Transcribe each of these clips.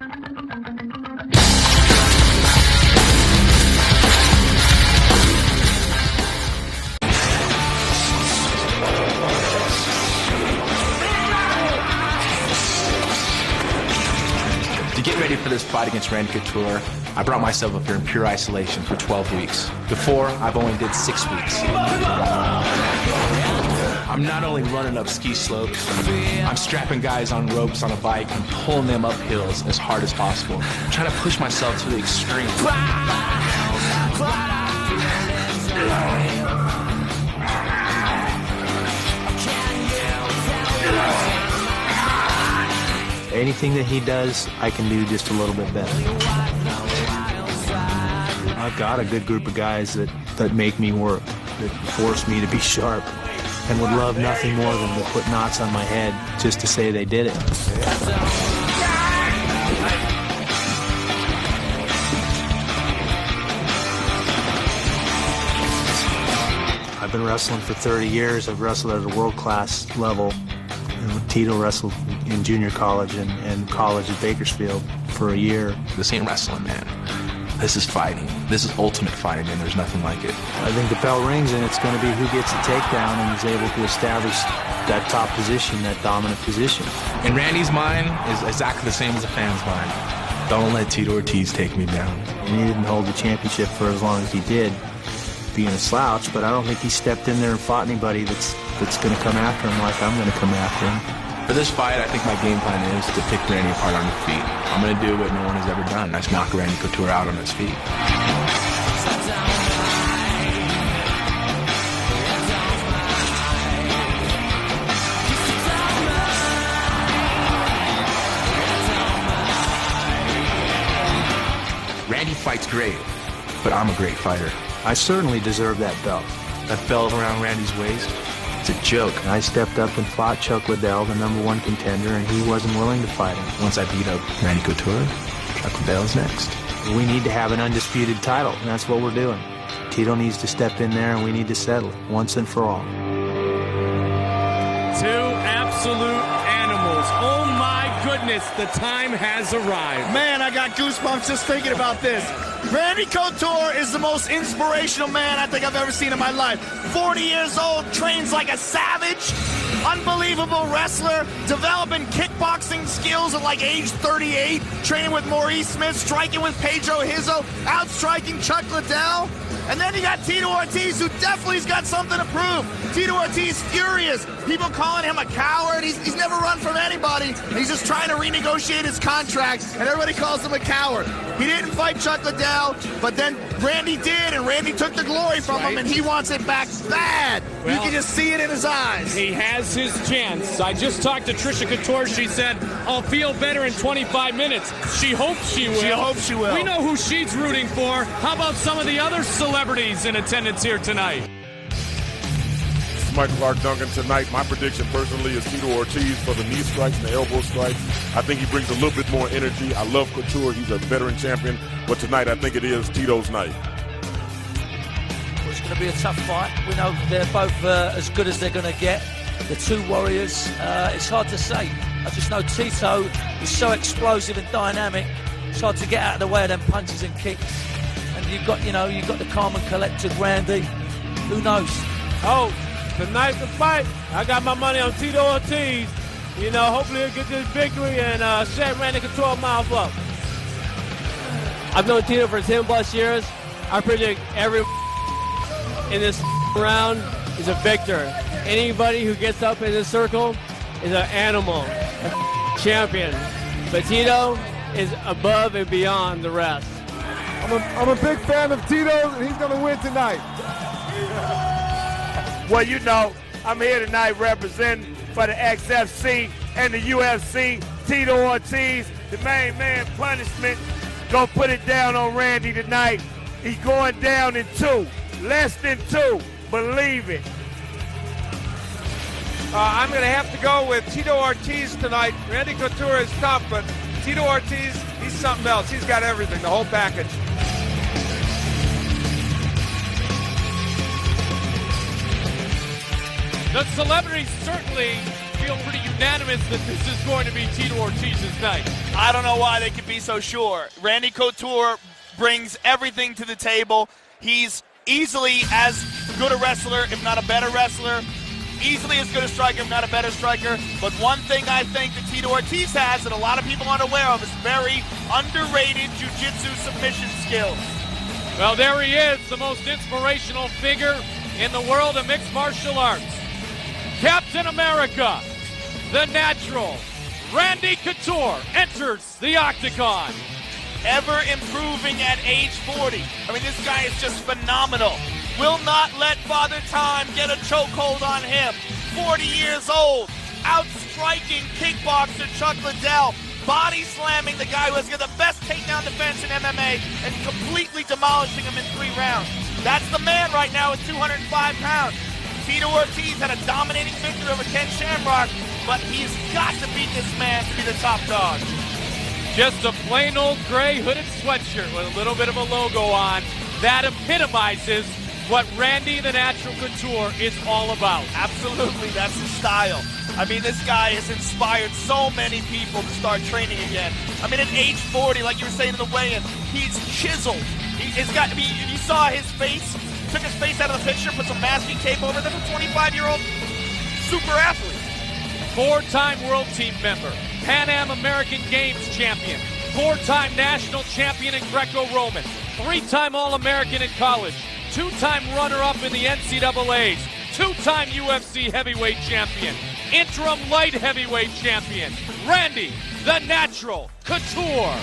To get ready for this fight against Randy Couture, I brought myself up here in pure isolation for 12 weeks. Before, I've only did 6 weeks. I'm not only running up ski slopes, I'm strapping guys on ropes on a bike and pulling them up hills as hard as possible. I'm trying to push myself to the extreme. Anything that he does, I can do just a little bit better. I've got a good group of guys that make me work, that force me to be sharp, and would love nothing more than to put knots on my head just to say they did it. I've been wrestling for 30 years. I've wrestled at a world-class level. Tito wrestled in junior college and college at Bakersfield for a year. This ain't wrestling, man. This is fighting. This is ultimate fighting, and there's nothing like it. I think the bell rings, and it's going to be who gets the takedown and is able to establish that top position, that dominant position. In Randy's mind is exactly the same as a fan's mind. Don't let Tito Ortiz take me down. And he didn't hold the championship for as long as he did, being a slouch, but I don't think he stepped in there and fought anybody that's going to come after him like I'm going to come after him. For this fight, I think my game plan is to pick Randy apart on the feet. I'm going to do what no one has ever done. That's knock Randy Couture out on his feet. Randy fights great, but I'm a great fighter. I certainly deserve that belt. That belt around Randy's waist, it's a joke. I stepped up and fought Chuck Liddell, the #1 contender, and he wasn't willing to fight him. Once I beat up Randy Couture, Chuck Liddell's next. We need to have an undisputed title, and that's what we're doing. Tito needs to step in there, and we need to settle it once and for all. Two absolute animals. Oh my goodness, the time has arrived. Man, I got goosebumps just thinking about this. Randy Couture is the most inspirational man I think I've ever seen in my life. 40 years old, trains like a savage, unbelievable wrestler, developing kickboxing skills at like age 38, training with Maurice Smith, striking with Pedro Hizzo, outstriking Chuck Liddell. And then you got Tito Ortiz, who definitely's got something to prove. Tito Ortiz, furious. People calling him a coward. He's never run from anybody. He's just trying to renegotiate his contract, and everybody calls him a coward. He didn't fight Chuck Liddell, but then Randy did, and Randy took the glory from him, and he wants it back bad. Well, you can just see it in his eyes. He has his chance. I just talked to Trisha Couture. She said, I'll feel better in 25 minutes. She hopes she will. She hopes she will. We know who she's rooting for. How about some of the other celebrities in attendance here tonight? Michael Clark Duncan tonight. My prediction personally is Tito Ortiz for the knee strikes and the elbow strikes. I think he brings a little bit more energy. I love Couture. He's a veteran champion. But tonight I think it is Tito's night. Well, it's going to be a tough fight. We know they're both as good as they're going to get. The two warriors. It's hard to say. I just know Tito is so explosive and dynamic. It's hard to get out of the way of them punches and kicks. And you've got the calm and collected Randy. Who knows? Oh, tonight's the fight. I got my money on Tito Ortiz. You know, hopefully he'll get this victory and shut Randy Couture mouth up. I've known Tito for 10 plus years. I predict every in this round is a victor. Anybody who gets up in this circle is an animal, a champion. But Tito is above and beyond the rest. I'm a big fan of Tito's, and he's going to win tonight. Well, you know, I'm here tonight representing for the XFC and the UFC. Tito Ortiz, the main man, punishment. Go put it down on Randy tonight. He's going down in 2, less than 2. Believe it. I'm going to have to go with Tito Ortiz tonight. Randy Couture is tough, but Tito Ortiz, he's something else. He's got everything, the whole package. The celebrities certainly feel feel pretty unanimous that this is going to be Tito Ortiz's night. I don't know why they could be so sure. Randy Couture brings everything to the table. He's easily as good a wrestler, if not a better wrestler. Easily as good a striker, if not a better striker. But one thing I think that Tito Ortiz has that a lot of people aren't aware of is very underrated jiu-jitsu submission skills. Well, there he is, the most inspirational figure in the world of mixed martial arts. Captain America, the natural, Randy Couture enters the octagon. Ever improving at age 40. I mean, this guy is just phenomenal. Will not let Father Time get a chokehold on him. 40 years old, outstriking kickboxer Chuck Liddell, body slamming the guy who has got the best takedown defense in MMA and completely demolishing him in 3 rounds. That's the man right now at 205 pounds. Tito Ortiz had a dominating victory over Ken Shamrock, but he's got to beat this man to be the top dog. Just a plain old gray hooded sweatshirt with a little bit of a logo on. That epitomizes what Randy the Natural Couture is all about. Absolutely, that's his style. I mean, this guy has inspired so many people to start training again. I mean, at age 40, like you were saying in the weigh-in, he's chiseled. He's got to be, you saw his face, took his face out of the picture, put some masking tape over there for a 25-year-old super athlete. 4-time world team member, Pan Am American Games champion, 4-time national champion in Greco-Roman, 3-time All-American in college, 2-time runner-up in the NCAAs, 2-time UFC heavyweight champion, interim light heavyweight champion, Randy the Natural Couture.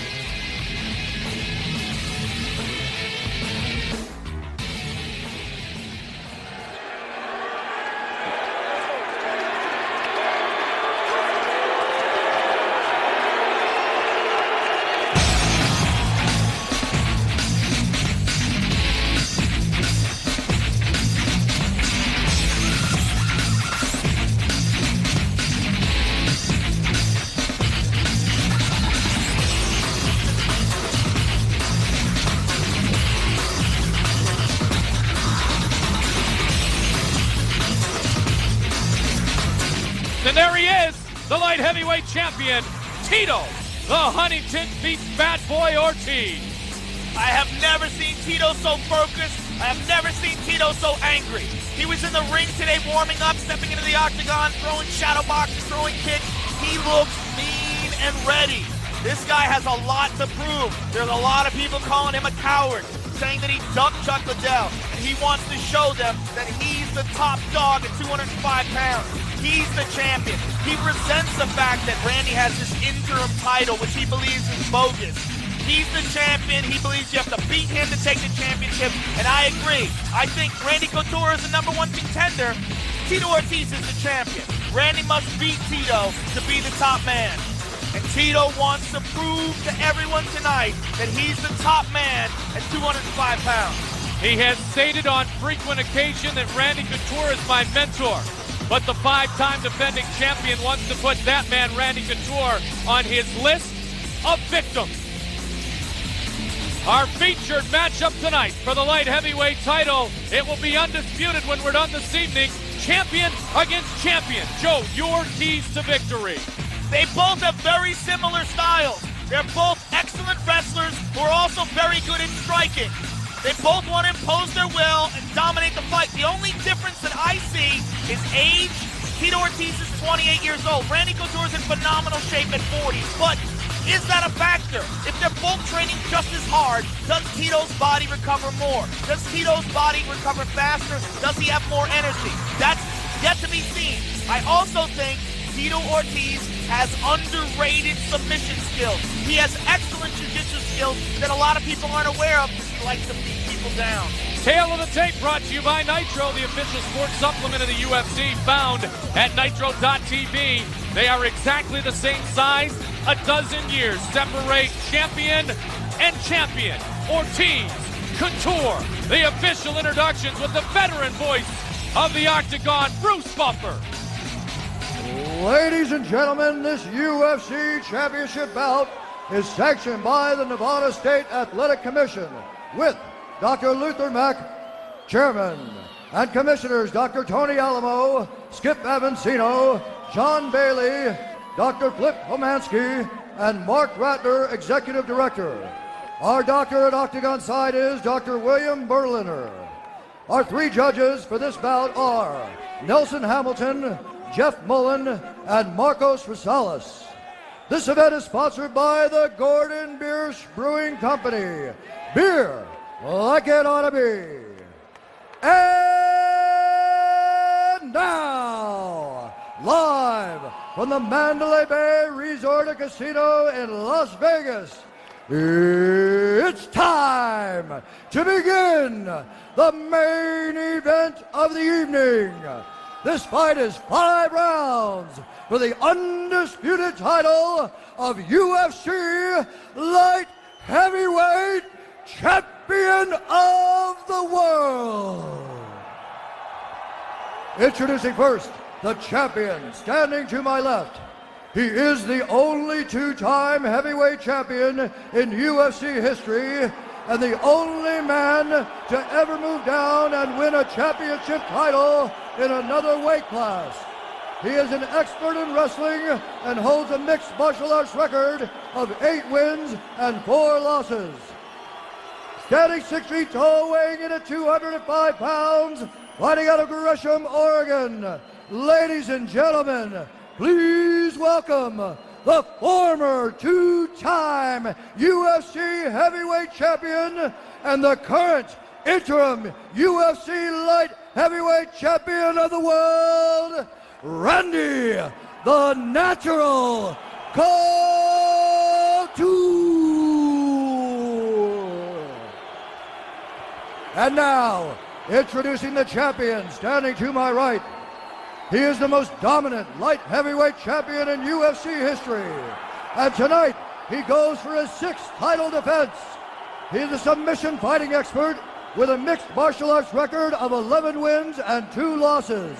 And there he is, the light heavyweight champion, Tito, the Huntington beats Bad Boy Ortiz. I have never seen Tito so focused. I have never seen Tito so angry. He was in the ring today warming up, stepping into the octagon, throwing shadow boxes, throwing kicks. He looks mean and ready. This guy has a lot to prove. There's a lot of people calling him a coward, saying that he ducked Chuck Liddell, and he wants to show them that he's the top dog at 205 pounds. He's the champion. He resents the fact that Randy has this interim title, which he believes is bogus. He's the champion. He believes you have to beat him to take the championship, and I agree. I think Randy Couture is the #1 contender. Tito Ortiz is the champion. Randy must beat Tito to be the top man. And Tito wants to prove to everyone tonight that he's the top man at 205 pounds. He has stated on frequent occasion that Randy Couture is my mentor. But the 5-time defending champion wants to put that man, Randy Couture, on his list of victims. Our featured matchup tonight for the light heavyweight title. It will be undisputed when we're done this evening. Champion against champion. Joe, your keys to victory. They both have very similar styles. They're both excellent wrestlers who are also very good at striking. They both want to impose their will and dominate the fight. The only difference that I see is age. Tito Ortiz is 28 years old. Randy Couture is in phenomenal shape at 40. But is that a factor? If they're both training just as hard, does Tito's body recover more? Does Tito's body recover faster? Does he have more energy? That's yet to be seen. I also think Tito Ortiz has underrated submission skills. He has excellent jiu-jitsu skills that a lot of people aren't aware of because he likes to beat people down. Tail of the tape brought to you by Nitro, the official sports supplement of the UFC, found at nitro.tv. They are exactly the same size. A dozen years separate champion and champion. Ortiz, Couture, the official introductions with the veteran voice of the Octagon, Bruce Buffer. Ladies and gentlemen, this UFC championship bout is sanctioned by the Nevada State Athletic Commission with Dr. Luther Mack, Chairman, and Commissioners Dr. Tony Alamo, Skip Avancino, John Bailey, Dr. Flip Homansky, and Mark Ratner, Executive Director. Our doctor at Octagon side is Dr. William Berliner. Our 3 judges for this bout are Nelson Hamilton, Jeff Mullen, and Marcos Rosales. This event is sponsored by the Gordon Biersch Brewing Company. Beer like it ought to be. And now, live from the Mandalay Bay Resort and Casino in Las Vegas, it's time to begin the main event of the evening. This fight is 5 rounds for the undisputed title of UFC Light Heavyweight Champion of the World. Introducing first, the champion, standing to my left. He is the only 2-time heavyweight champion in UFC history and the only man to ever move down and win a championship title in another weight class. He is an expert in wrestling and holds a mixed martial arts record of 8 wins and 4 losses. Standing 6 feet tall, weighing in at 205 pounds, fighting out of Gresham, Oregon. Ladies and gentlemen, please welcome the former 2-time UFC heavyweight champion and the current interim UFC light heavyweight champion of the world, Randy the Natural Couture. And now, introducing the champion, standing to my right. He is the most dominant light heavyweight champion in UFC history. And tonight, he goes for his 6th title defense. He is a submission fighting expert with a mixed martial arts record of 11 wins and 2 losses.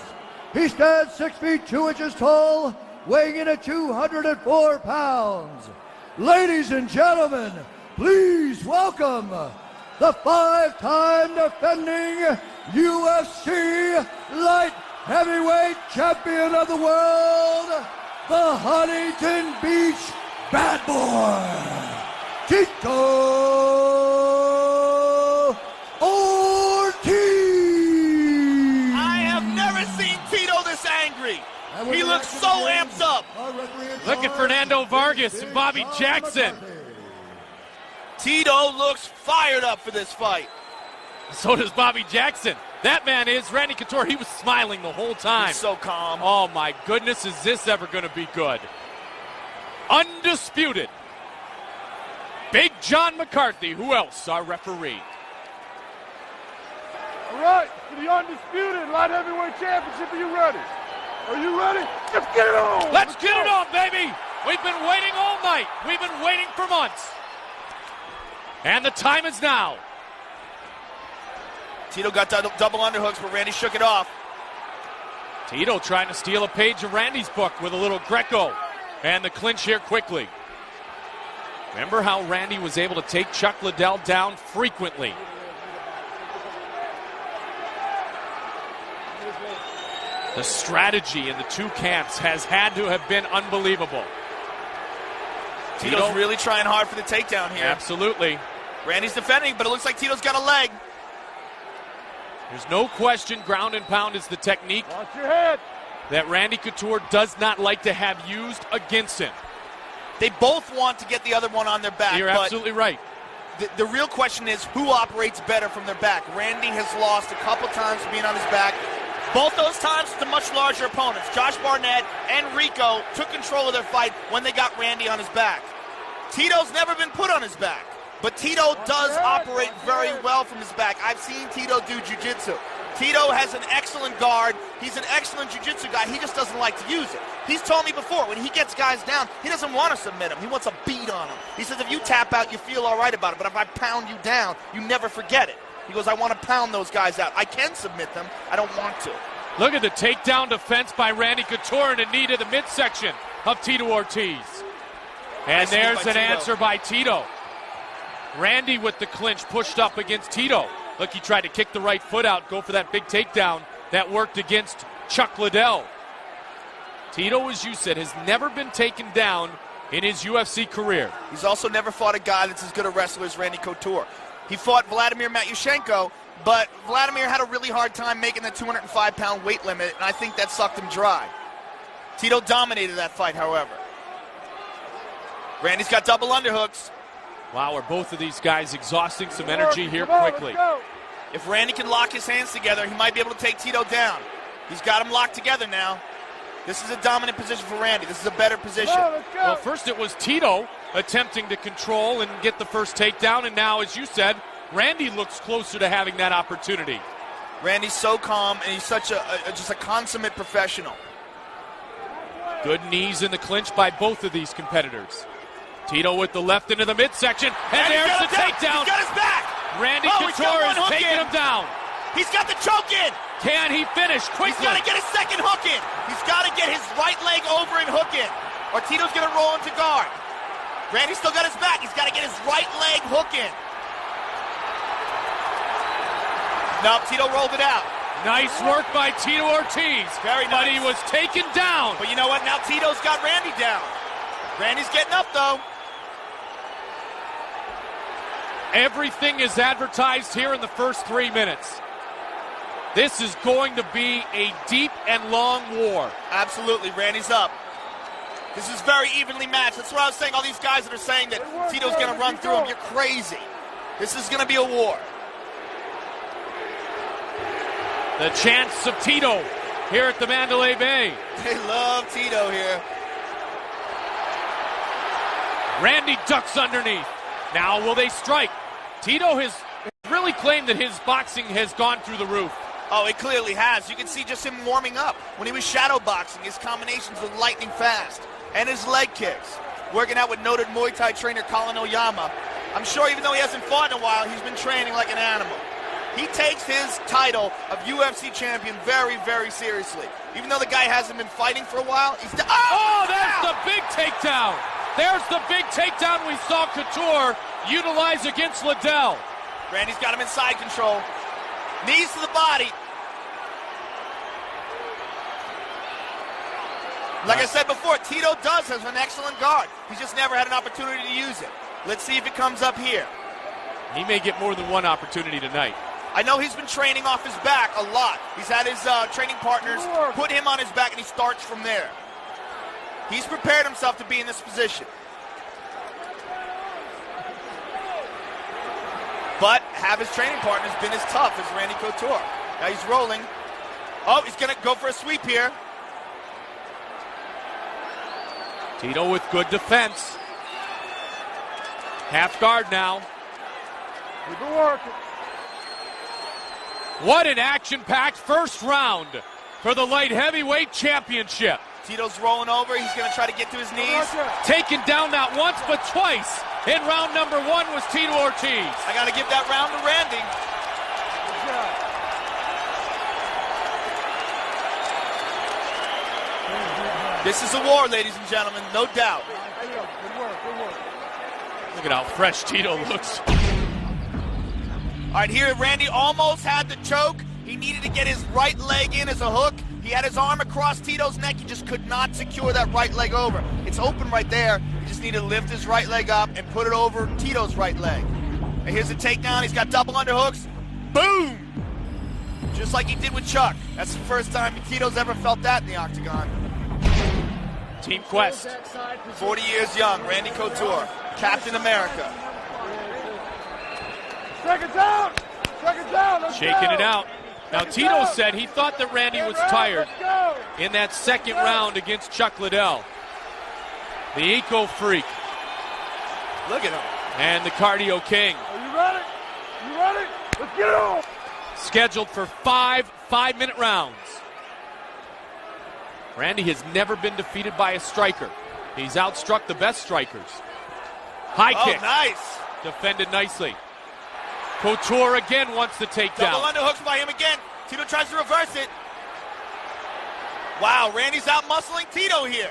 He stands 6 feet 2 inches tall, weighing in at 204 pounds. Ladies and gentlemen, please welcome the 5-time defending UFC light heavyweight champion of the world, the Huntington Beach Bad Boy, Tito Ortiz. I have never seen Tito this angry. He looks so amped up. Look at Fernando Vargas and Bobby Jackson. Tito looks fired up for this fight. So does Bobby Jackson. That man is Randy Couture. He was smiling the whole time. He's so calm. Oh my goodness, is this ever going to be good? Undisputed. Big John McCarthy. Who else? Our referee. All right, for the undisputed light heavyweight championship, are you ready? Are you ready? Let's get it on! Let's get it on, baby! We've been waiting all night. We've been waiting for months. And the time is now. Tito got double underhooks, but Randy shook it off. Tito trying to steal a page of Randy's book with a little Greco. And the clinch here quickly. Remember how Randy was able to take Chuck Liddell down frequently. The strategy in the 2 camps has had to have been unbelievable. Tito's really trying hard for the takedown here. Absolutely. Randy's defending, but it looks like Tito's got a leg. There's no question ground and pound is the technique Watch your head. that Randy Couture does not like to have used against him. They both want to get the other one on their back. You're absolutely right. The real question is who operates better from their back. Randy has lost a couple times being on his back. Both those times to much larger opponents. Josh Barnett and Rico took control of their fight when they got Randy on his back. Tito's never been put on his back, but Tito does operate very well from his back. I've seen Tito do jiu-jitsu. Tito has an excellent guard. He's an excellent jiu-jitsu guy. He just doesn't like to use it. He's told me before, when he gets guys down, he doesn't want to submit them. He wants a beat on them. He says, if you tap out, you feel all right about it, but if I pound you down, you never forget it. He goes, I want to pound those guys out. I can submit them. I don't want to. Look at the takedown defense by Randy Couture and a knee to the midsection of Tito Ortiz. And there's an answer by Tito. Randy with the clinch pushed up against Tito. Look, he tried to kick the right foot out, go for that big takedown that worked against Chuck Liddell. Tito, as you said, has never been taken down in his UFC career. He's also never fought a guy that's as good a wrestler as Randy Couture. He fought Vladimir Matyushenko, but Vladimir had a really hard time making the 205-pound weight limit, and I think that sucked him dry. Tito dominated that fight, however. Randy's got double underhooks. Wow, are both of these guys exhausting some energy here quickly. If Randy can lock his hands together, he might be able to take Tito down. He's got him locked together now. This is a dominant position for Randy. This is a better position. Well, first it was Tito attempting to control and get the first takedown, and now, as you said, Randy looks closer to having that opportunity. Randy's so calm, and he's such just a consummate professional. Good knees in the clinch by both of these competitors. Tito with the left into the midsection, and there's the takedown. He's got his back. Randy Couture is taking him down. He's got the choke in. Can he finish quickly? He's got to get his second hook in. He's got to get his right leg over and hook in, or Tito's going to roll into guard. Randy's still got his back. He's got to get his right leg hook in. Nope, Tito rolled it out. Nice work by Tito Ortiz. Very nice. But he was taken down. But you know what? Now Tito's got Randy down. Randy's getting up, though. Everything is advertised here in the first 3 minutes. This is going to be a deep and long war. Absolutely, Randy's up. This is very evenly matched. That's what I was saying. All these guys that are saying that Tito's going to run through him, you're crazy. This is going to be a war. The chance of Tito here at the Mandalay Bay. They love Tito here. Randy ducks underneath. Now will they strike? Tito has really claimed that his boxing has gone through the roof. Oh, it clearly has. You can see just him warming up. When he was shadow boxing, his combinations were lightning fast. And his leg kicks. Working out with noted Muay Thai trainer Colin Oyama. I'm sure even though he hasn't fought in a while, he's been training like an animal. He takes his title of UFC champion very, very seriously. Even though the guy hasn't been fighting for a while, he's... There's the big takedown. There's the big takedown we saw Couture utilize against Liddell. Randy's got him in side control. Knees to the body. Like I said before, Tito does have an excellent guard. He's just never had an opportunity to use it. Let's see if it comes up here. He may get more than one opportunity tonight. I know he's been training off his back a lot. He's had his training partners put him on his back, and he starts from there. He's prepared himself to be in this position. But have his training partners been as tough as Randy Couture? Now he's rolling. Oh, he's going to go for a sweep here. Tito with good defense. Half guard now. Keep it working. What an action-packed first round for the light heavyweight championship. Tito's rolling over. He's going to try to get to his knees. Taken down not once but twice in round number one was Tito Ortiz. I got to give that round to Randy. This is a war, ladies and gentlemen, no doubt. Look at how fresh Tito looks. All right, here Randy almost had the choke. He needed to get his right leg in as a hook. He had his arm across Tito's neck. He just could not secure that right leg over. It's open right there. He just needed to lift his right leg up and put it over Tito's right leg. And here's the takedown. He's got double underhooks. Boom! Just like he did with Chuck. That's the first time Tito's ever felt that in the octagon. Team Quest. 40 years young, Randy Couture, Captain America. Second down! Second down! Let's Shaking go. it out. Now, Tito said he thought that Randy was tired in that second round against Chuck Liddell. The Eco Freak. Look at him. And the Cardio King. Are you ready? You ready? Let's get it on! Scheduled for 5 5-minute rounds. Randy has never been defeated by a striker. He's outstruck the best strikers. High kick. Nice. Defended nicely. Couture again wants the takedown. Double underhooks by him again. Tito tries to reverse it. Wow, Randy's out muscling Tito here.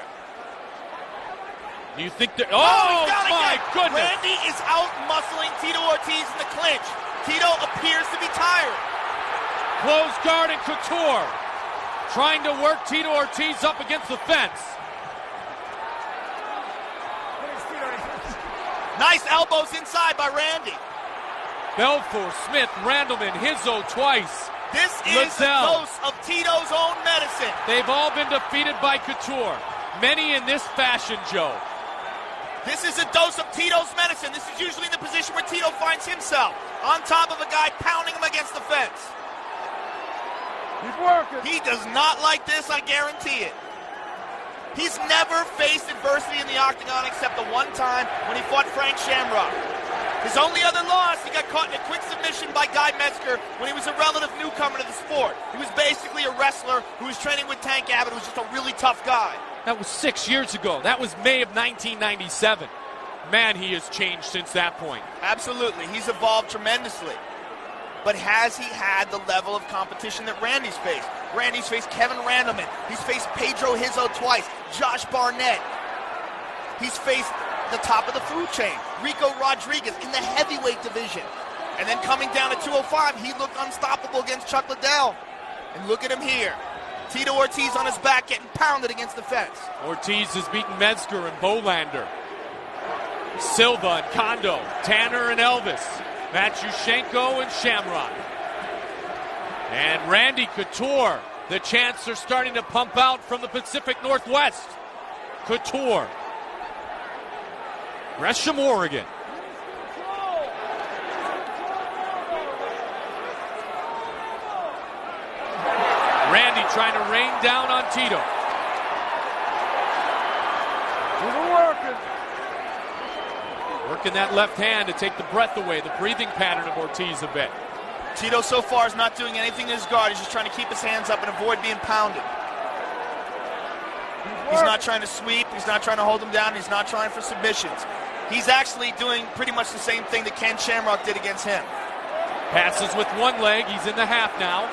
You think that? He's down my again. goodness! Randy is out muscling Tito Ortiz in the clinch. Tito appears to be tired. Close guard and Couture. trying to work Tito Ortiz up against the fence. Nice elbows inside by Randy. Belfort, Smith, Randleman, Hizzo twice. This is a dose of Tito's own medicine. They've all been defeated by Couture. Many in this fashion, Joe. This is a dose of Tito's medicine. This is usually the position where Tito finds himself, on top of a guy pounding him against the fence. He's working. He does not like this, I guarantee it. He's never faced adversity in the octagon except the one time when he fought Frank Shamrock. His only other loss, he got caught in a quick submission by Guy Metzger when he was a relative newcomer to the sport. He was basically a wrestler who was training with Tank Abbott, who was just a really tough guy. That was 6 years ago. That was May of 1997. Man, he has changed since that point. Absolutely. He's evolved tremendously. But has he had the level of competition that Randy's faced? Randy's faced Kevin Randleman. He's faced Pedro Hizzo twice. Josh Barnett. He's faced the top of the food chain, Rico Rodriguez, in the heavyweight division. And then coming down to 205, he looked unstoppable against Chuck Liddell. And look at him here. Tito Ortiz on his back getting pounded against the fence. Ortiz has beaten Metzger and Bolander, Silva and Kondo, Tanner and Elvis, Matyushenko and Shamrock. And Randy Couture. The chants are starting to pump out from the Pacific Northwest. Couture. Gresham, Oregon. Randy trying to rain down on Tito. Working that left hand to take the breath away, the breathing pattern of Ortiz a bit. Tito so far is not doing anything in his guard. He's just trying to keep his hands up and avoid being pounded. He's not trying to sweep. He's not trying to hold him down. He's not trying for submissions. He's actually doing pretty much the same thing that Ken Shamrock did against him. Passes with one leg. He's in the half now.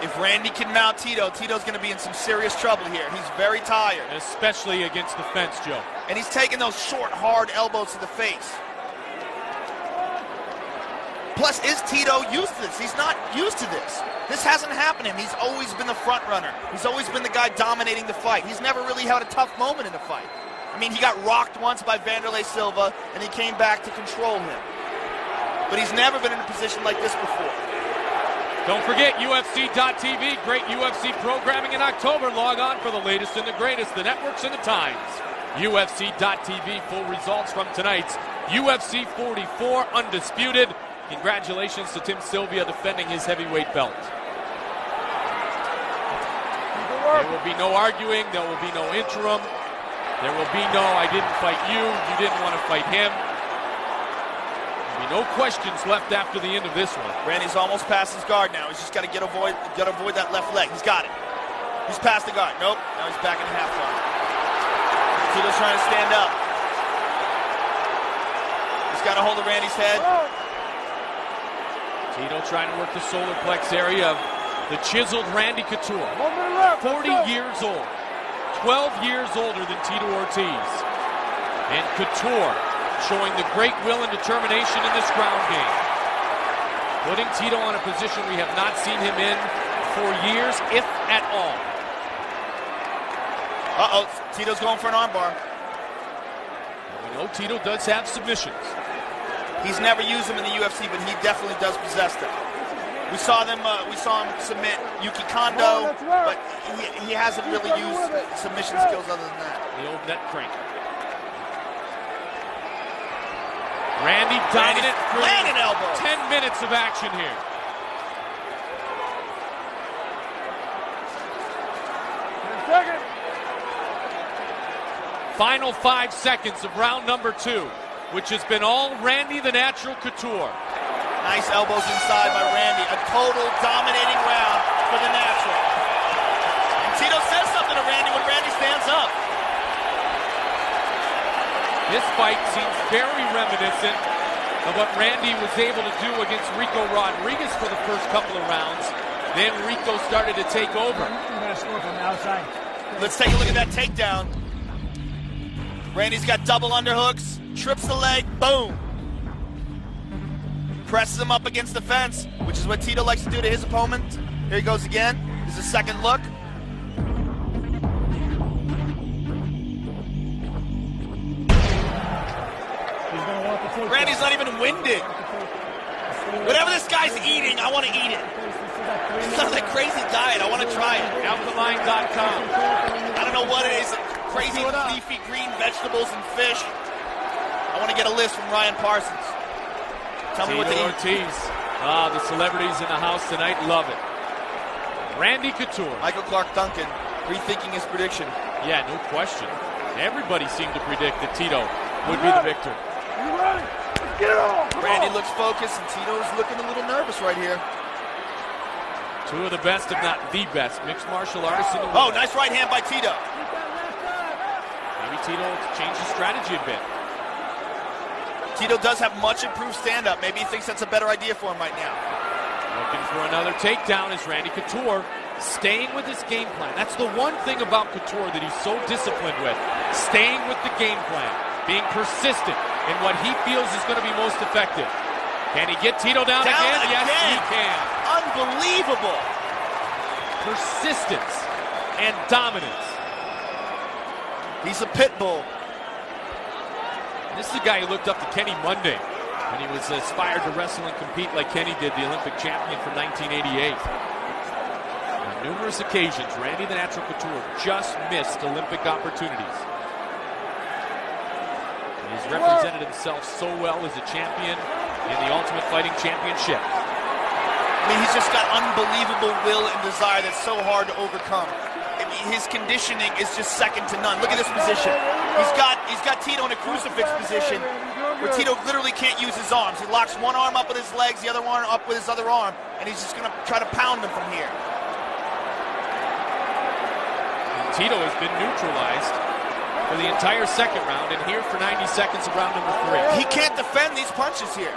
If Randy can mount Tito, Tito's going to be in some serious trouble here. He's very tired. Especially against the fence, Joe. And he's taking those short, hard elbows to the face. Plus, is Tito used to this? He's not used to this. This hasn't happened to him. He's always been the front runner. He's always been the guy dominating the fight. He's never really had a tough moment in a fight. I mean, he got rocked once by Vanderlei Silva, and he came back to control him. But he's never been in a position like this before. Don't forget, UFC.tv, great UFC programming in October. Log on for the latest and the greatest, the networks and the times. UFC.tv, full results from tonight's UFC 44, undisputed. Congratulations to Tim Sylvia defending his heavyweight belt. There will be no arguing. There will be no interim. There will be no, I didn't fight you. You didn't want to fight him. There will be no questions left after the end of this one. Randy's almost past his guard now. He's just got to avoid that left leg. He's got it. He's past the guard. Nope. Now he's back in the half guard. Tito's trying to stand up. He's got a hold of Randy's head. Tito trying to work the solar plex area of the chiseled Randy Couture. 40 years old. 12 years older than Tito Ortiz. And Couture showing the great will and determination in this ground game. Putting Tito on a position we have not seen him in for years, if at all. Uh-oh, Tito's going for an armbar. We know Tito does have submissions. He's never used them in the UFC, but he definitely does possess them. We saw him submit Yuki Kondo, but he hasn't really used submission skills other than that. The old net crank. Randy dominant through landing elbow. 10 minutes of action here. Final 5 seconds of round number 2, which has been all Randy the Natural Couture. Nice elbows inside by Randy. A total dominating round for the Natural. And Tito says something to Randy when Randy stands up. This fight seems very reminiscent of what Randy was able to do against Rico Rodriguez for the first couple of rounds. Then Rico started to take over. Let's take a look at that takedown. Randy's got double underhooks, trips the leg, boom. Presses him up against the fence, which is what Tito likes to do to his opponent. Here he goes again. This is a second look. Randy's not even winded. Whatever this guy's eating, I want to eat it. It's not that crazy diet. I want to try it. Alkaline.com. I don't know what it is. Crazy leafy green vegetables and fish. I want to get a list from Ryan Parsons. Tell me what to Tito eat. Ortiz. Ah, the celebrities in the house tonight love it. Randy Couture. Michael Clark Duncan rethinking his prediction. Yeah, no question. Everybody seemed to predict that Tito would be the victor. Randy looks focused, and Tito's looking a little nervous right here. Two of the best, if not the best, mixed martial artists in the world. Oh, nice right hand by Tito. Maybe Tito changed his strategy a bit. Tito does have much improved stand-up. Maybe he thinks that's a better idea for him right now. Looking for another takedown is Randy Couture, staying with his game plan. That's the one thing about Couture that he's so disciplined with. Staying with the game plan. Being persistent in what he feels is going to be most effective. Can he get Tito down again? Yes, he can. Unbelievable. Persistence and dominance. He's a pit bull. This is the guy who looked up to Kenny Monday when he was aspired to wrestle and compete like Kenny did, the Olympic champion from 1988. On numerous occasions, Randy the Natural Couture just missed Olympic opportunities. He's represented himself so well as a champion in the Ultimate Fighting Championship. I mean, he's just got unbelievable will and desire that's so hard to overcome. I mean, his conditioning is just second to none. Look at this position. He's got Tito in a crucifix position where Tito literally can't use his arms. He locks one arm up with his legs, the other arm up with his other arm, and he's just going to try to pound him from here. And Tito has been neutralized for the entire second round, and here for 90 seconds of round number 3. He can't defend these punches here.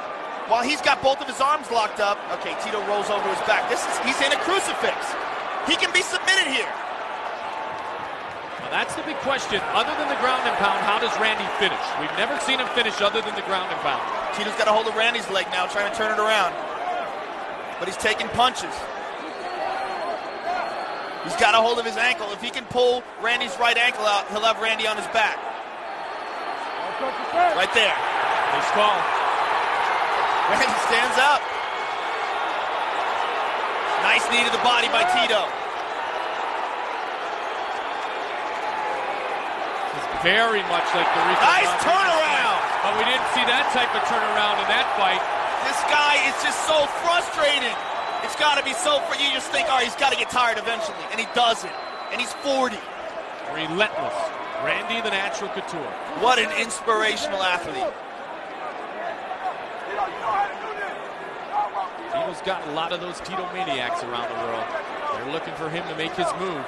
While he's got both of his arms locked up, okay, Tito rolls over his back. He's in a crucifix. He can be submitted here. Now that's the big question. Other than the ground and pound, how does Randy finish? We've never seen him finish other than the ground and pound. Tito's got a hold of Randy's leg now, trying to turn it around. But he's taking punches. He's got a hold of his ankle. If he can pull Randy's right ankle out, he'll have Randy on his back. Right there. Nice call. Randy stands up. Nice knee to the body by Tito. It's very much like the recent nice turnaround. But we didn't see that type of turnaround in that fight. This guy is just so frustrating. It's got to be so for you. Just think, all right, he's got to get tired eventually, and he doesn't. And he's 40. Relentless. Randy the Natural Couture. What an inspirational athlete. Tito's got a lot of those Tito maniacs around the world. They're looking for him to make his move.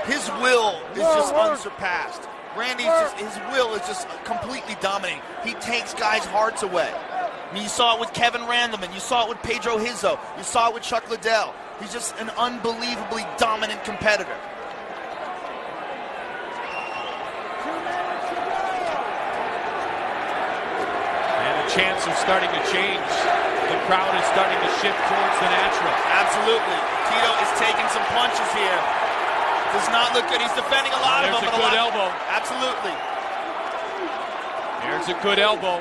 His will is just unsurpassed. His will is just completely dominating. He takes guys' hearts away. I mean, you saw it with Kevin Randleman. You saw it with Pedro Hizzo. You saw it with Chuck Liddell. He's just an unbelievably dominant competitor. And the chants are starting to change. The crowd is starting to shift towards the Natural. Absolutely. Tito is taking some punches here. Does not look good. He's defending a lot of them. There's a good elbow. Absolutely. There's a good elbow.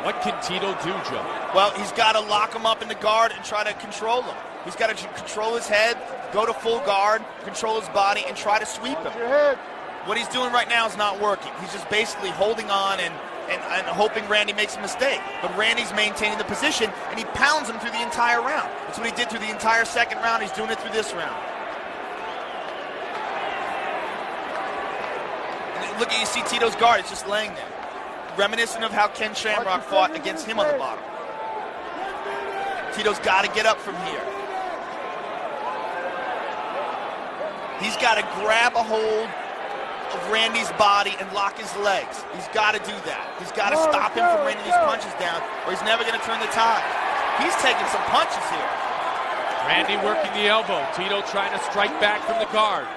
What can Tito do, Joe? Well, he's got to lock him up in the guard and try to control him. He's got to control his head, go to full guard, control his body, and try to sweep him. What he's doing right now is not working. He's just basically holding on and hoping Randy makes a mistake. But Randy's maintaining the position, and he pounds him through the entire round. That's what he did through the entire second round. He's doing it through this round. And look, you see Tito's guard. It's just laying there. Reminiscent of how Ken Shamrock fought against him on the bottom. Tito's got to get up from here. He's got to grab a hold of Randy's body and lock his legs. He's got to do that. He's got to stop him from raining these punches down, or he's never going to turn the tide. He's taking some punches here. Randy working the elbow. Tito trying to strike back from the guard.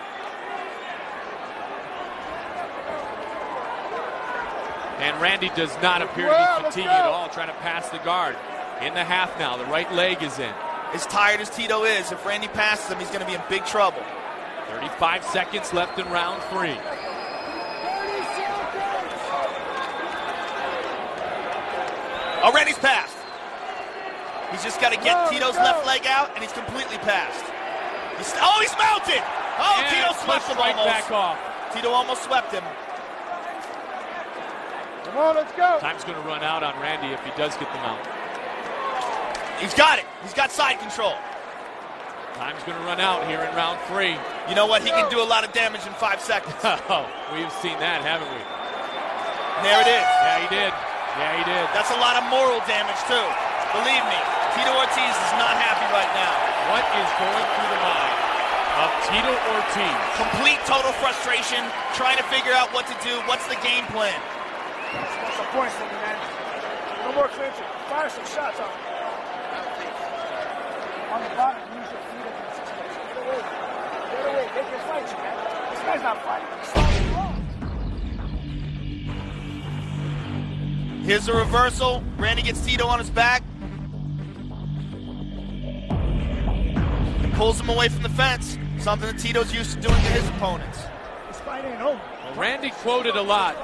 And Randy does not appear to be fatigued at all, trying to pass the guard. In the half now, the right leg is in. As tired as Tito is, if Randy passes him, he's going to be in big trouble. 35 seconds left in round 3. Oh, Randy's passed. He's just got to get Tito's left leg out, and he's completely passed. He's mounted! Oh, And Tito swept him right almost. back off. Tito almost swept him. Come on, let's go. Time's going to run out on Randy if he does get the mount. He's got it. He's got side control. Time's going to run out here in round 3. You know what? He can do a lot of damage in 5 seconds. Oh, we've seen that, haven't we? There it is. Yeah, he did. Yeah, he did. That's a lot of moral damage, too. Believe me, Tito Ortiz is not happy right now. What is going through the mind of Tito Ortiz? Complete, total frustration, trying to figure out what to do. What's the game plan? That's some points for me, man. No more clinching. Fire some shots on him. On the bottom, use your feet against his face. Get away. Get away. They can fight you, man. This guy's not fighting. He's slowing you wrong. Here's the reversal. Randy gets Tito on his back. And pulls him away from the fence. Something that Tito's used to doing to his opponents. This fight ain't over. Well, Randy quoted a lot.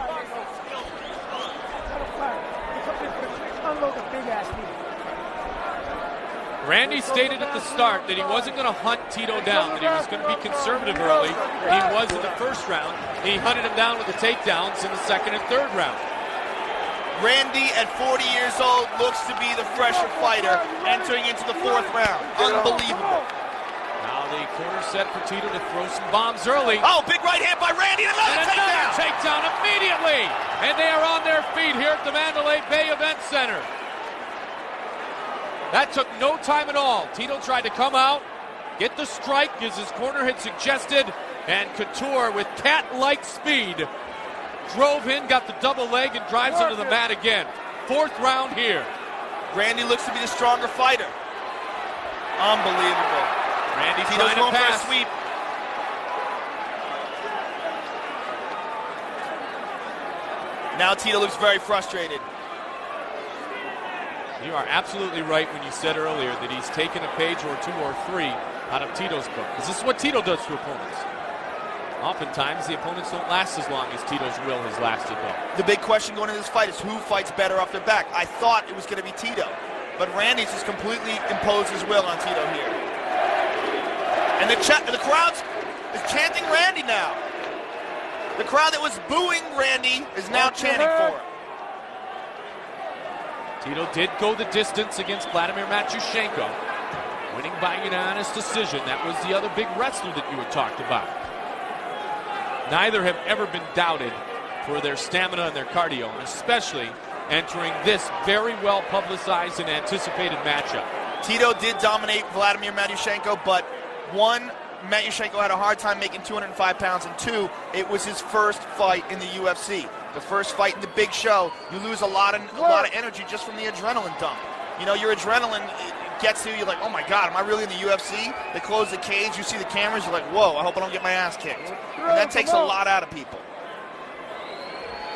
Unload the big ass meat. Randy stated at the start that he wasn't going to hunt Tito down, that he was going to be conservative early. He was in the first round. He hunted him down with the takedowns in the second and third round. Randy, at 40 years old, looks to be the fresher fighter entering into the 4th round. Unbelievable. Now the corner set for Tito to throw some bombs early. Oh, big right hand by Randy, and another takedown immediately. And they are on their feet here at the Mandalay Bay Event Center. That took no time at all. Tito tried to come out, get the strike as his corner had suggested, and Couture with cat-like speed drove in, got the double leg, and drives into the mat again. 4th round here. Randy looks to be the stronger fighter. Unbelievable. Randy Tito's trying going to for a pass. sweep. Now Tito looks very frustrated. You are absolutely right when you said earlier that he's taken a page or 2 or 3 out of Tito's book. Because this is what Tito does to opponents. Oftentimes, the opponents don't last as long as Tito's will has lasted, though. The big question going into this fight is who fights better off their back. I thought it was going to be Tito, but Randy's just completely imposed his will on Tito here. And the crowd is chanting Randy now. The crowd that was booing Randy is now chanting for him. Tito did go the distance against Vladimir Matyushenko, winning by unanimous decision. That was the other big wrestler that you had talked about. Neither have ever been doubted for their stamina and their cardio, and especially entering this very well publicized and anticipated matchup. Tito did dominate Vladimir Matyushenko, but 1, Matyushenko had a hard time making 205 pounds, and 2, it was his first fight in the UFC. The first fight in the big show, you lose a lot of energy just from the adrenaline dump. You know, your adrenaline gets to you, you're like, oh my God, am I really in the UFC? They close the cage, you see the cameras, you're like, whoa, I hope I don't get my ass kicked. And that takes a lot out of people.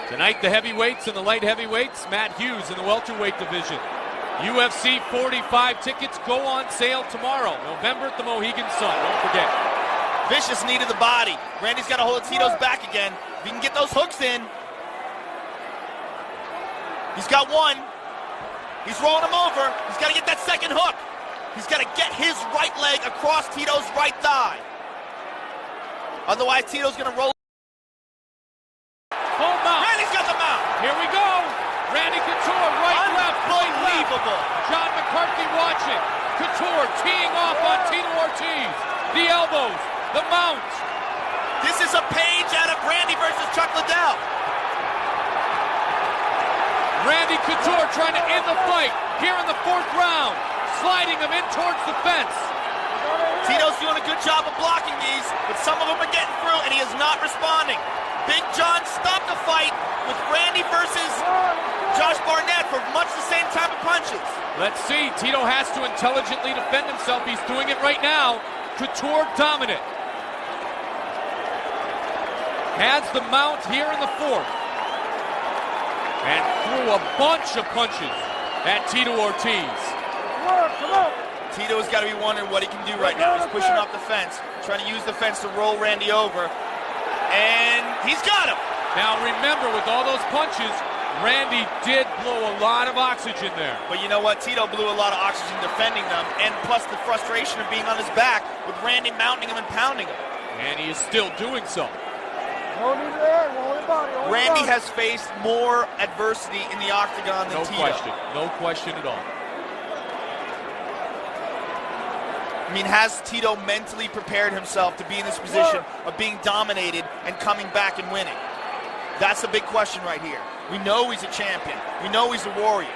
Tonight, the heavyweights and the light heavyweights, Matt Hughes in the welterweight division. UFC 45 tickets go on sale tomorrow, November at the Mohegan Sun, don't forget. Vicious knee to the body. Randy's got to hold Tito's back again. If he can get those hooks in. He's got 1. He's rolling him over. He's got to get that second hook. He's got to get his right leg across Tito's right thigh. Otherwise, Tito's going to roll. Full mount. Randy's got the mount. Here we go. Randy Couture, right, left, right, left. Unbelievable. John McCarthy watching. Couture teeing off on Tito Ortiz. The elbows, the mount. This is a page out of Randy versus Chuck Liddell. Randy Couture trying to end the fight here in the 4th round, sliding him in towards the fence. Tito's doing a good job of blocking these, but some of them are getting through, and he is not responding. Big John stopped the fight with Randy versus Josh Barnett for much the same type of punches. Let's see. Tito has to intelligently defend himself. He's doing it right now. Couture dominant. Has the mount here in the 4th. And threw a bunch of punches. at Tito Ortiz. Tito's got to be wondering what he can do right now. He's pushing off the fence, trying to use the fence to roll Randy over. And he's got him. Now remember, with all those punches, Randy did blow a lot of oxygen there. But you know what? Tito blew a lot of oxygen defending them, and plus the frustration of being on his back with Randy mounting him and pounding him. And he is still doing so. Randy has faced more adversity in the octagon than Tito. No question. No question at all. I mean, has Tito mentally prepared himself to be in this position of being dominated and coming back and winning? That's the big question right here. We know he's a champion. We know he's a warrior.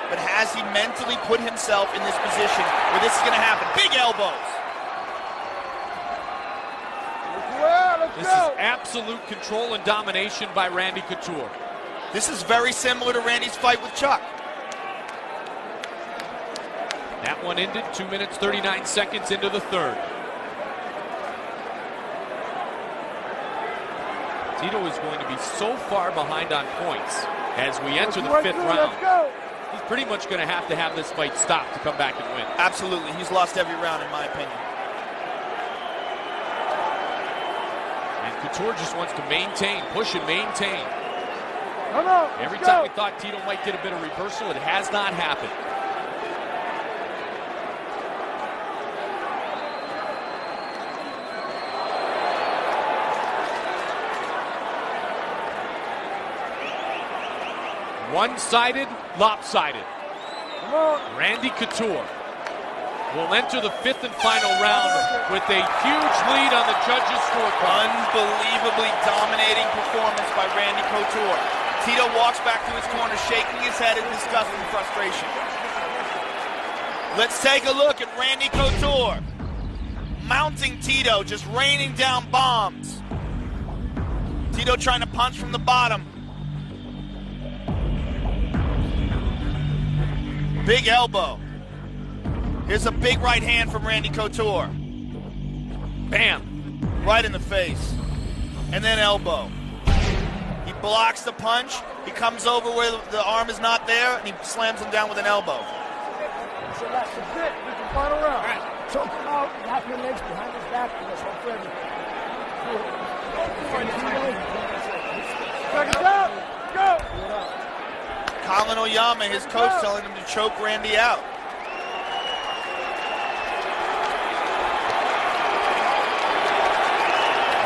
But has he mentally put himself in this position where this is going to happen? Big elbows. This is absolute control and domination by Randy Couture. This is very similar to Randy's fight with Chuck. That one ended 2 minutes, 39 seconds into the third. Tito is going to be so far behind on points as we enter the fifth round. He's pretty much going to have this fight stopped to come back and win. Absolutely. He's lost every round, in my opinion. And Couture just wants to maintain, push and maintain. Every time we thought Tito might get a bit of reversal, it has not happened. One-sided, lopsided. Randy Couture will enter the fifth and final round with a huge lead on the judges' scorecard. Unbelievably dominating performance by Randy Couture. Tito walks back to his corner, shaking his head in disgust and frustration. Let's take a look at Randy Couture. Mounting Tito, just raining down bombs. Tito trying to punch from the bottom. Big elbow. Here's a big right hand from Randy Couture. Bam. Right in the face. And then elbow. He blocks the punch. He comes over where the arm is not there, and he slams him down with an elbow. So that's a bit. This is final round. Choke him out, wrap your legs behind his back, and let's hope for everything. Check it out. Go. Colin Oyama, his coach, telling him to choke Randy out.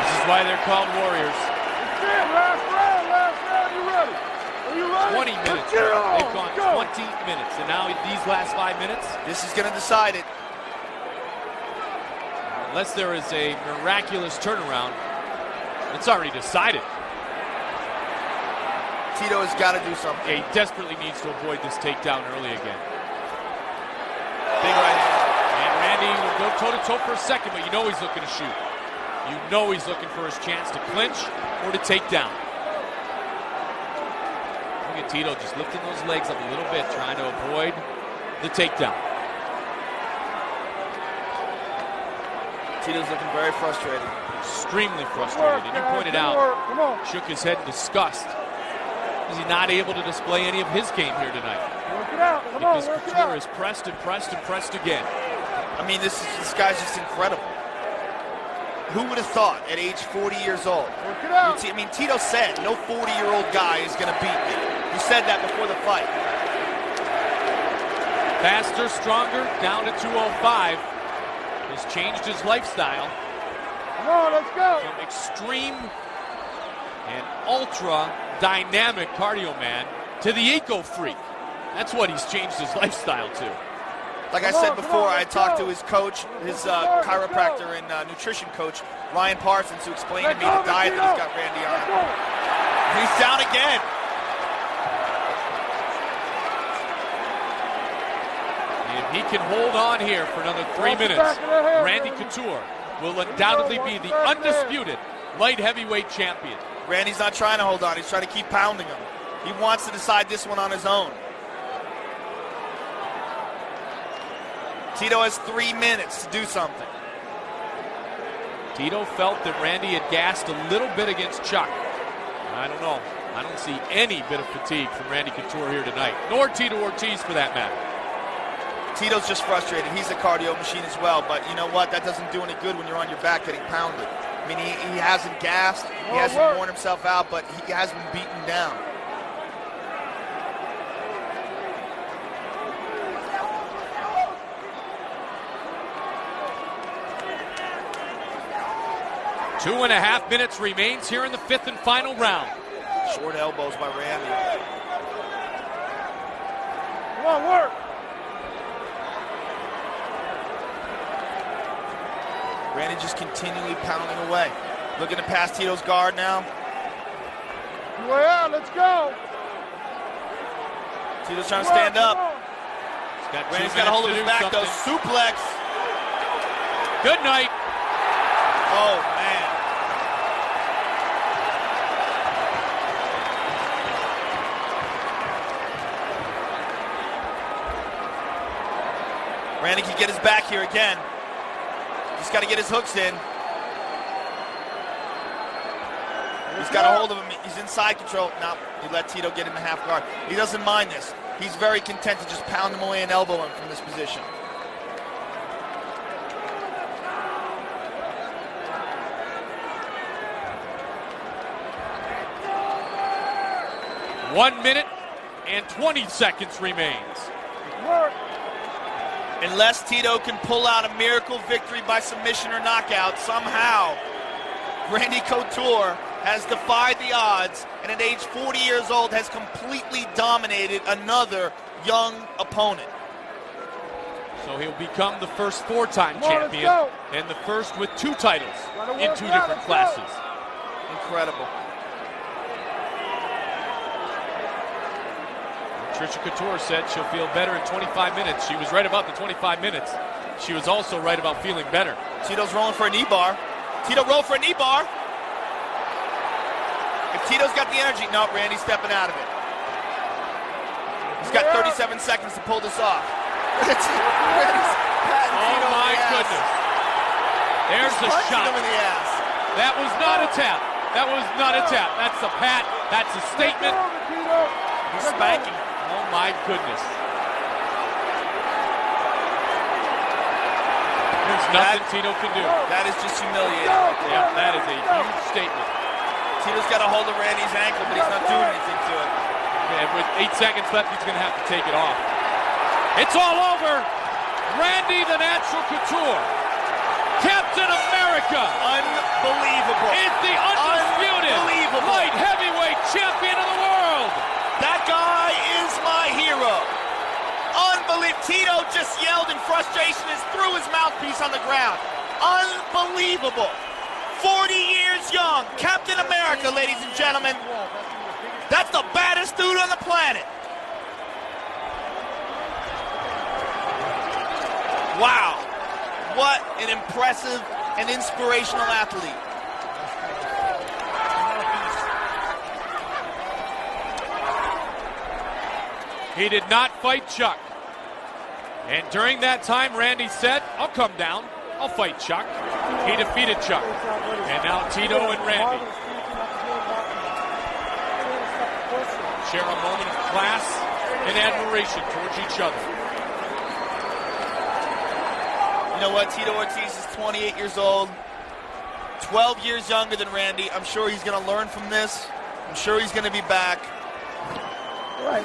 This is why they're called warriors. Last round, you ready? Are you ready? 20 minutes. They've gone 20 minutes, and now these last 5 minutes. This is going to decide it. Unless there is a miraculous turnaround, it's already decided. Tito has got to do something. Yeah, he desperately needs to avoid this takedown early again. Big right hand. And Randy will go toe-to-toe for a second, but you know he's looking to shoot. You know he's looking for his chance to clinch or to take down. Look at Tito just lifting those legs up a little bit, trying to avoid the takedown. Tito's looking very frustrated. Extremely frustrated. And you pointed out, shook his head in disgust. Is he not able to display any of his game here tonight? Because Couture is pressed and pressed and pressed again. I mean, this guy's just incredible. Who would have thought at age 40 years old? I mean, Tito said, no 40-year-old guy is going to beat me. He said that before the fight. Faster, stronger, down to 205. Has changed his lifestyle. Come on, let's go. From extreme and ultra dynamic cardio man to the eco freak. That's what he's changed his lifestyle to. Like I said before, I talked to his coach, his chiropractor and nutrition coach, Ryan Parsons, who explained to me the diet that he's got Randy on. He's down again. If he can hold on here for another 3 minutes, Randy Couture will undoubtedly be the undisputed light heavyweight champion. Randy's not trying to hold on. He's trying to keep pounding him. He wants to decide this one on his own. Tito has 3 minutes to do something. Tito felt that Randy had gassed a little bit against Chuck. I don't know. I don't see any bit of fatigue from Randy Couture here tonight, nor Tito Ortiz for that matter. Tito's just frustrated. He's a cardio machine as well, but you know what? That doesn't do any good when you're on your back getting pounded. I mean, he hasn't gassed, he hasn't worn himself out, but he has been beaten down. Two and a half minutes remains here in the fifth and final round. Short elbows by Randy. Come on, work. Randy just continually pounding away. Looking to pass Tito's guard now. Well, let's go. Tito's trying to stand up. Randy's got a hold of his back though. Suplex. Good night. Oh, man. Randy can get his back here again. Just got to get his hooks in. He's got a hold of him. He's inside control. Now, he let Tito get in the half guard. He doesn't mind this. He's very content to just pound him away and elbow him from this position. One minute and 20 seconds remains. Work. Unless Tito can pull out a miracle victory by submission or knockout, somehow Randy Couture has defied the odds and at age 40 years old has completely dominated another young opponent. So he'll become the first four-time champion and the first with two titles in two different classes. Incredible. Trisha Couture said she'll feel better in 25 minutes. She was right about the 25 minutes. She was also right about feeling better. Tito's rolling for a knee bar. Tito rolled for a knee bar. If Tito's got the energy, no, Randy's stepping out of it. He's got 37 seconds to pull this off. Oh my goodness. There's the shot. Him in the ass. That was not a tap. That was not a tap. That's a pat. That's a statement. He's spanking. Oh my goodness. There's nothing Tito can do. That is just humiliating. Yeah, that is a huge statement. Tito's got a hold of Randy's ankle, but he's not doing anything to it. And with 8 seconds left, he's going to have to take it off. It's all over. Randy the Natural Couture, Captain America, unbelievable, is the undisputed light heavyweight champion of the world. That guy is my hero. Unbelievable. Tito just yelled in frustration and threw his mouthpiece on the ground. Unbelievable. 40 years young, Captain America, ladies and gentlemen. That's the baddest dude on the planet. Wow. What an impressive and inspirational athlete. He did not fight Chuck. And during that time, Randy said, I'll come down. I'll fight Chuck. He defeated Chuck. And now Tito and Randy share a moment of class and admiration towards each other. You know what? Tito Ortiz is 28 years old, 12 years younger than Randy. I'm sure he's going to learn from this. I'm sure he's going to be back.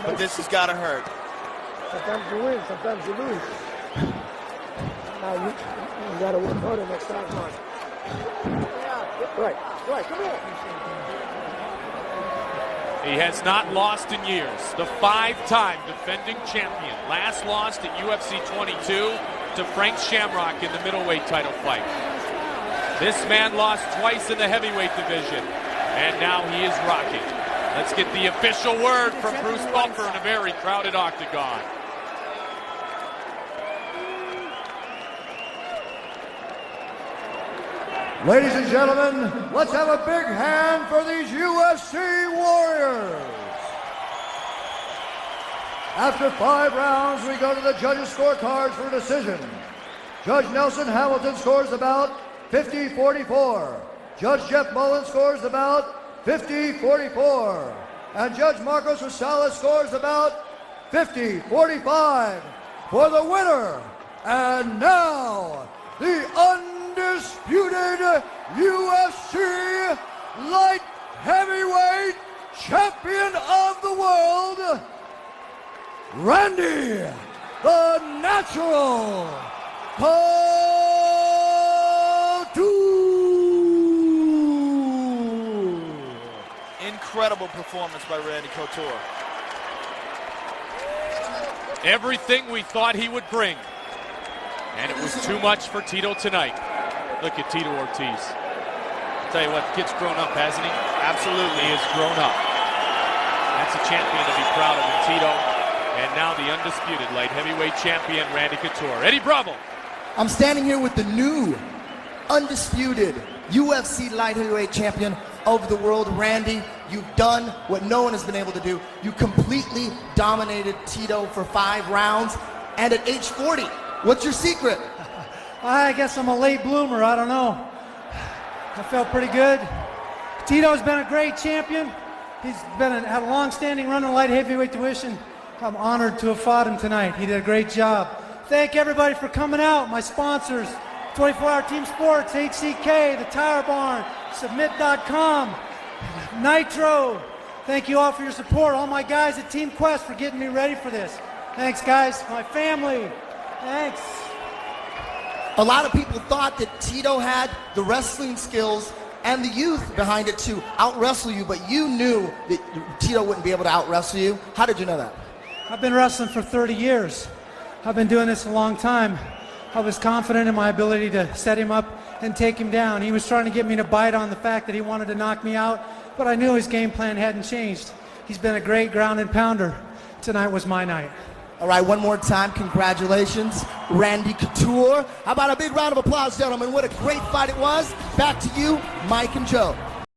But this has got to hurt. Sometimes you win, sometimes you lose. Now you got to work harder next time. Right, come here. He has not lost in years. The 5-time defending champion. Last lost at UFC 22 to Frank Shamrock in the middleweight title fight. This man lost twice in the heavyweight division, and now he is rocking. Let's get the official word from Bruce Buffer in a very crowded octagon. Ladies and gentlemen, let's have a big hand for these UFC warriors. After 5 rounds, we go to the judges' scorecards for a decision. Judge Nelson Hamilton scores about 50-44. Judge Jeff Mullen scores about 50-44. And Judge Marcos Rosales scores about 50-45 for the winner. And now, the undisputed UFC light heavyweight champion of the world, Randy the Natural Couture. Incredible performance by Randy Couture. Everything we thought he would bring. And it was too much for Tito tonight. Look at Tito Ortiz. I'll tell you what, the kid's grown up, hasn't he? Absolutely. He has grown up. That's a champion to be proud of in Tito. And now the undisputed light heavyweight champion, Randy Couture. Eddie Bravo. I'm standing here with the new, undisputed UFC light heavyweight champion of the world, Randy. You've done what no one has been able to do. You completely dominated Tito for 5 rounds. And at age 40, what's your secret? I guess I'm a late bloomer. I don't know. I felt pretty good. Tito's been a great champion. He's had a long-standing run in light heavyweight division. I'm honored to have fought him tonight. He did a great job. Thank everybody for coming out. My sponsors, 24-Hour Team Sports, HCK, The Tire Barn, Submit.com, Nitro. Thank you all for your support. All my guys at Team Quest for getting me ready for this. Thanks, guys. My family. Thanks. A lot of people thought that Tito had the wrestling skills and the youth behind it to out-wrestle you, but you knew that Tito wouldn't be able to out-wrestle you. How did you know that? I've been wrestling for 30 years. I've been doing this a long time. I was confident in my ability to set him up and take him down. He was trying to get me to bite on the fact that he wanted to knock me out, but I knew his game plan hadn't changed. He's been a great ground and pounder. Tonight was my night. All right, one more time, congratulations, Randy Couture. How about a big round of applause, gentlemen? What a great fight it was. Back to you, Mike and Joe.